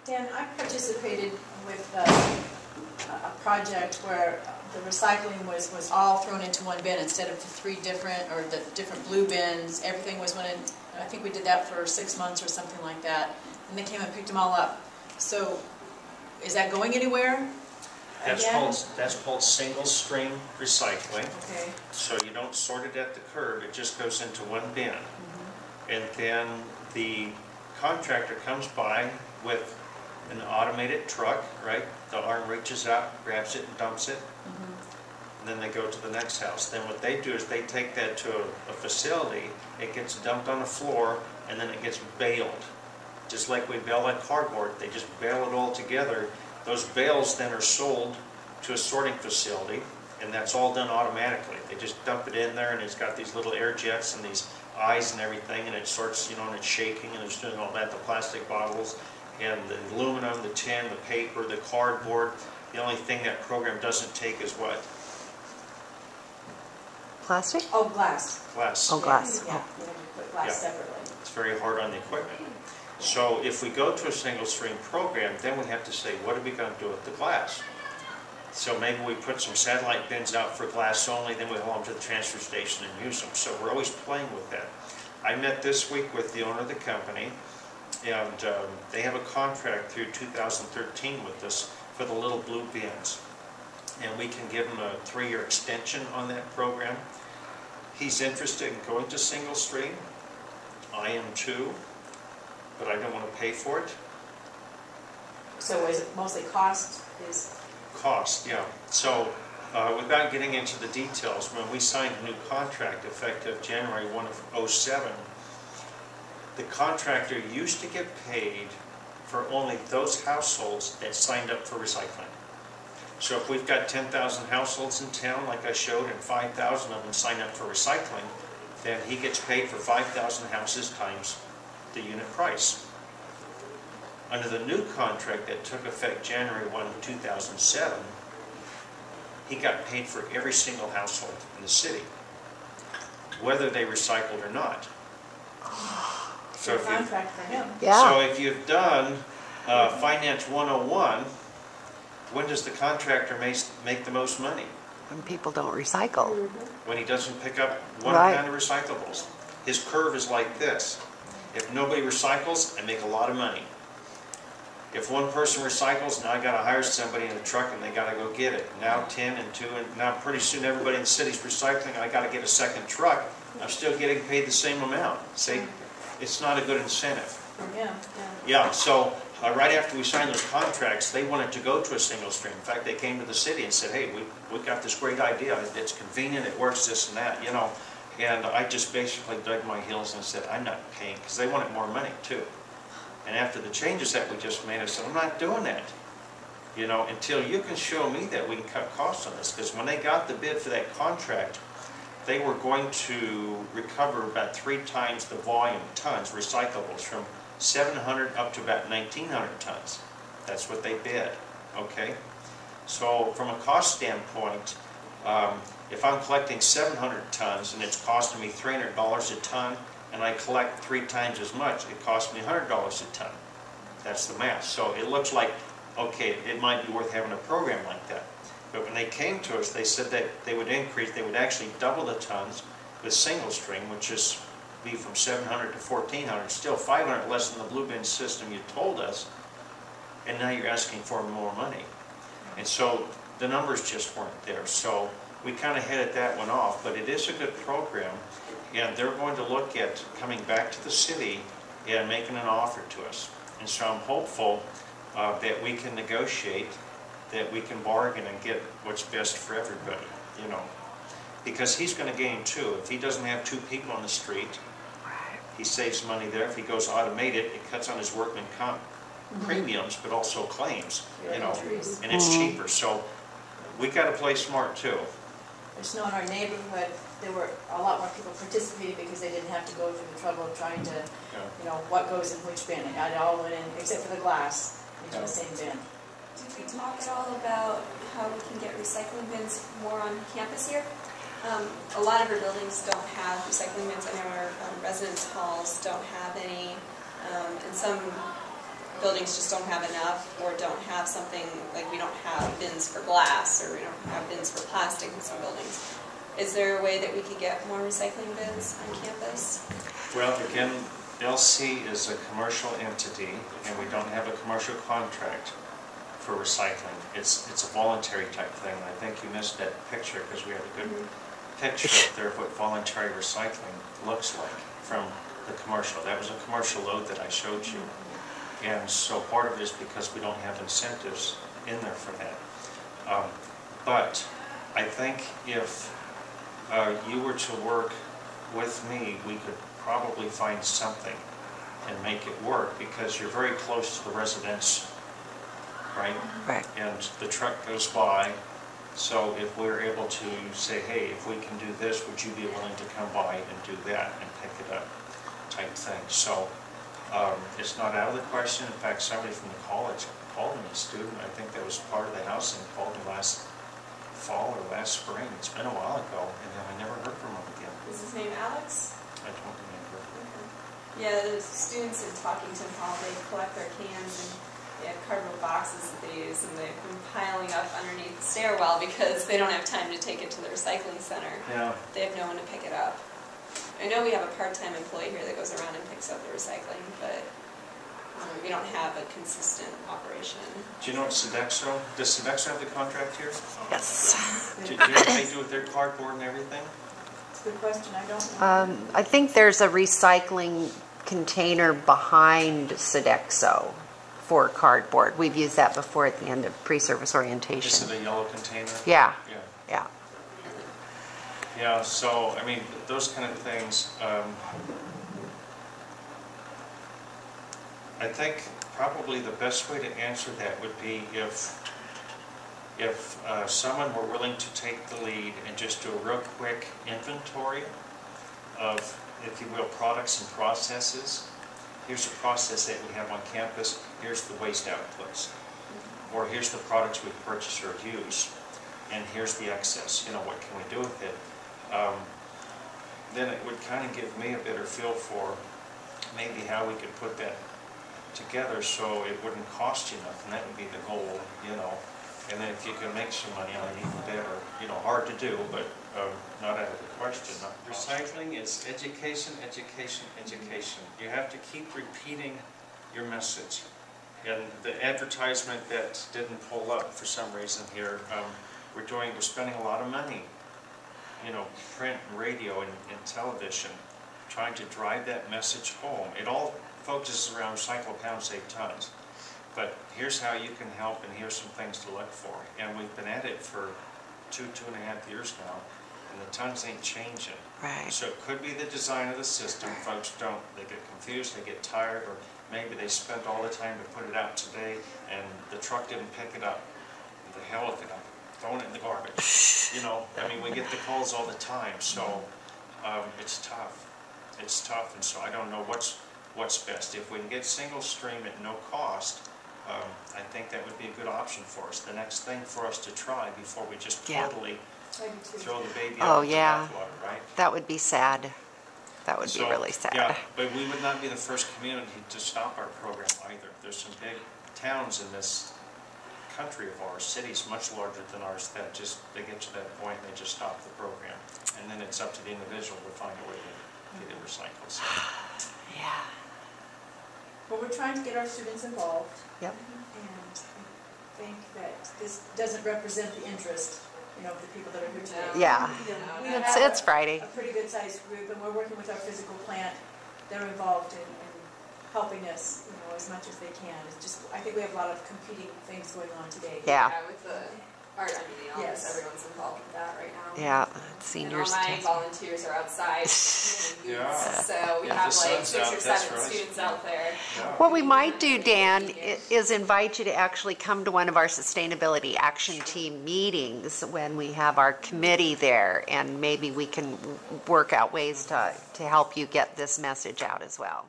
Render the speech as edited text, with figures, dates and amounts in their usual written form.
Dan, I participated with a project where the recycling was all thrown into one bin instead of the three different, or the different blue bins. Everything was went in. I think we did that for 6 months or something like that. And they came and picked them all up. So, is that going anywhere? That's called single stream recycling. Okay. So you don't sort it at the curb, it just goes into one bin. Mm-hmm. And then the contractor comes by with an automated truck, right? The arm reaches out, grabs it and dumps it. Mm-hmm. And then they go to the next house. Then what they do is they take that to a facility, it gets dumped on the floor, and then it gets baled. Just like we bale that cardboard, they just bale it all together. Those bales then are sold to a sorting facility, and that's all done automatically. They just dump it in there, and it's got these little air jets and these eyes and everything, and it sorts, you know, and it's shaking, and it's doing all that. The plastic bottles, and the aluminum, the tin, the paper, the cardboard. The only thing that program doesn't take is what? Plastic? Oh, glass. Glass. Oh, glass. Yeah, you have to put glass separately. It's very hard on the equipment. So if we go to a single stream program, then we have to say, what are we going to do with the glass? So maybe we put some satellite bins out for glass only, then we haul them to the transfer station and use them. So we're always playing with that. I met this week with the owner of the company, and they have a contract through 2013 with us for the little blue bins. And we can give them a 3-year extension on that program. He's interested in going to single stream. I am too, but I don't want to pay for it. So is it mostly cost? Cost, yeah. So without getting into the details, when we signed a new contract effective January 1 of 2007, the contractor used to get paid for only those households that signed up for recycling. So if we've got 10,000 households in town, like I showed, and 5,000 of them sign up for recycling, then he gets paid for 5,000 houses times the unit price. Under the new contract that took effect January 1, 2007, he got paid for every single household in the city, whether they recycled or not. So if you've done Finance 101, when does the contractor make the most money? When people don't recycle. Mm-hmm. When he doesn't pick up one kind of recyclables. His curve is like this. If nobody recycles, I make a lot of money. If one person recycles, now I got to hire somebody in a truck and they got to go get it. Now 10 and 2, and now pretty soon everybody in the city's recycling. I got to get a second truck. I'm still getting paid the same amount. See, it's not a good incentive. Yeah. So right after we signed those contracts, they wanted to go to a single stream. In fact, they came to the city and said, "Hey, we got this great idea. It's convenient. It works. This and that, you know." And I just basically dug my heels and said, "I'm not paying," because they wanted more money too. And after the changes that we just made, I said, "I'm not doing that, you know, until you can show me that we can cut costs on this." Because when they got the bid for that contract, they were going to recover about 3 times the volume, tons, recyclables, from 700 up to about 1,900 tons. That's what they bid, okay? So from a cost standpoint, if I'm collecting 700 tons and it's costing me $300 a ton, and I collect 3 times as much, it costs me $100 a ton. That's the math. So it looks like, okay, it might be worth having a program like that. But when they came to us, they said that they would increase, they would actually double the tons with single stream, which is be from 700 to 1,400, still 500 less than the blue bin system you told us, and now you're asking for more money. And so the numbers just weren't there. So we kind of headed that one off, but it is a good program, and they're going to look at coming back to the city and making an offer to us. And so I'm hopeful that we can negotiate, that we can bargain and get what's best for everybody, you know. Because he's going to gain too. If he doesn't have 2 people on the street, he saves money there. If he goes automated, it cuts on his workman comp premiums, but also claims, you know, and it's cheaper. So we got to play smart too. I just know in our neighborhood there were a lot more people participating because they didn't have to go through the trouble of trying to, you know, what goes in which bin. It all went in, except for the glass, into the same bin. Did we talk at all about how we can get recycling bins more on campus here? A lot of our buildings don't have recycling bins. I know our residence halls don't have any, and some buildings just don't have enough, or don't have something, like we don't have bins for glass, or we don't have bins for plastic in some buildings. Is there a way that we could get more recycling bins on campus? Well, again, LC is a commercial entity, and we don't have a commercial contract for recycling. It's a voluntary type thing. I think you missed that picture because we have a good picture up there of what voluntary recycling looks like from the commercial. That was a commercial load that I showed you. And so part of it is because we don't have incentives in there for that. But I think if you were to work with me, we could probably find something and make it work, because you're very close to the residents, right? Right. And the truck goes by, so if we're able to say, hey, if we can do this, would you be willing to come by and do that and pick it up, type thing. So it's not out of the question. In fact, somebody from the college called me, a student, I think that was part of the housing, called me last fall or last spring. It's been a while ago, and then I never heard from him again. Is his name Alex? I don't remember. Okay. Yeah, the students in Talkington Hall, they collect their cans, and they have cardboard boxes that they use, and they've been piling up underneath the stairwell because they don't have time to take it to the recycling center. Yeah. They have no one to pick it up. I know we have a part-time employee here that goes around and picks up the recycling, but we don't have a consistent operation. Do you know what Sodexo? Does Sodexo have the contract here? Yes. Do you know what they do with their cardboard and everything? It's a good question, I don't know. I think there's a recycling container behind Sodexo for cardboard. We've used that before at the end of pre-service Is orientation. it a yellow container? Yeah. Yeah. Yeah. Yeah, so, I mean, those kind of things, I think probably the best way to answer that would be if someone were willing to take the lead and just do a real quick inventory of, if you will, products and processes. Here's the process that we have on campus, here's the waste outputs. Or here's the products we purchase or use, and here's the excess, what can we do with it? Then it would kind of give me a better feel for maybe how we could put that together so it wouldn't cost you nothing. That would be the goal, And then if you can make some money on it, even better. Hard to do, but not out of the question. Recycling is education, education, education. You have to keep repeating your message. And the advertisement that didn't pull up for some reason here, we're spending a lot of money, print and radio and television, trying to drive that message home. It all focuses around recycle pounds, save tons. But here's how you can help, and here's some things to look for. And we've been at it for 2.5 years now, and the tons ain't changing. Right. So it could be the design of the system. Folks they get confused, they get tired, or maybe they spent all the time to put it out today, and the truck didn't pick it up. The hell with it, I'm throwing it in the garbage. I mean, we get the calls all the time, so it's tough. It's tough, and so I don't know what's best. If we can get single stream at no cost, I think that would be a good option for us. The next thing for us to try before we just totally throw the baby out with the bathwater, right? That would be sad. That would be really sad. Yeah, but we would not be the first community to stop our program either. There's some big towns in this country of ours, cities much larger than ours, that they get to that point and they just stop the program. And then it's up to the individual to find a way to get it recycled. So. Yeah. Well, we're trying to get our students involved. Yep. And I think that this doesn't represent the interest, of the people that are here today. Yeah. We have It's Friday. a pretty good sized group, and we're working with our physical plant. They're involved in helping us, as much as they can. It's just, I think we have a lot of competing things going on today. Yeah. With the art on the office, Yes. everyone's involved with that right now. Yeah. And Seniors. all my volunteers are outside. Yeah. So we If have the like sun's 6 or out, that's 7 right. students out there. Yeah. What we might do, Dan, is invite you to actually come to one of our Sustainability Action Team meetings when we have our committee there, and maybe we can work out ways to help you get this message out as well.